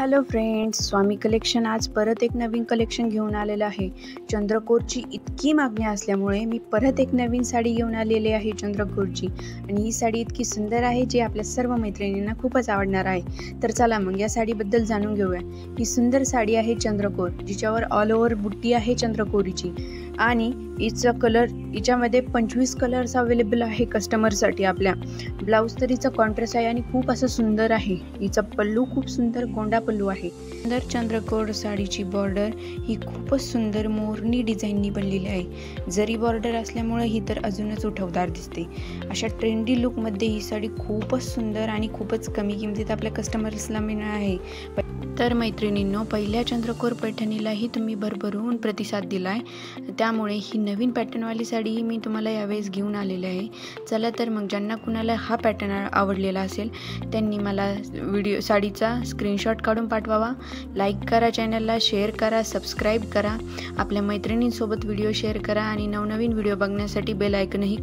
Hello friends, स्वामी collection आज परत एक नवीन कलेक्शन घेऊन आलेलं आहे। चंद्रकोरची इतकी मागणी असल्यामुळे मी परत एक नवीन साडी घेऊन आलेली आहे चंद्रकोरची। आणि ही साडी इतकी सुंदर आहे जी आपल्या सर्व मैत्रिणींना खूपच आवडणार आहे। तर चला मग या साडीबद्दल जाणून घेऊया। ही सुंदर साडी आहे चंद्रकोर, जिच्यावर ऑल ओव्हर बुट्टी आहे चंद्रकोरीची आणि हिचा कलर हिच्यामध्ये 25 कलर्स अवेलेबल आहे कस्टमरसाठी आपल्या। ब्लाउज तर हिचा कॉन्ट्रास्ट आहे आणि खूप असं सुंदर आहे। हिचा पल्लू खूप सुंदर गोंडा पल्लू आहे। सुंदर चंद्रकोर साडीची बॉर्डर ही खूपच सुंदर मोरनी डिझाईननी बनलेली आहे। जरी बॉर्डर असल्यामुळे ही तर अजूनच उठवदार दिसते। अशा ट्रेंडी लुकमध्ये ही साडी खूपच सुंदर आणि खूपच कमी किमतीत आपल्या कस्टमर्सला मिळणार आहे। तर मैत्रिणींनो, पहिल्या चंद्रकोर पैठणीलाही तुम्ही भरभरून प्रतिसाद दिलाय, त्यामुळे ही नवीन पॅटर्नवाली साडी मी तुम्हाला यावेळेस घेऊन आलेली आहे। चला तर मग ज्यांना कुणाला हा पॅटर्न आवडलेला असेल त्यांनी मला साडीचा स्क्रीनशॉट काढून पाठवावा। लाईक करा, चॅनलला शेअर करा, सबस्क्राईब करा, आपल्या मैत्रिणींसोबत व्हिडिओ शेअर करा आणि नवनवीन व्हिडिओ बघण्यासाठी बेल आयकॉनही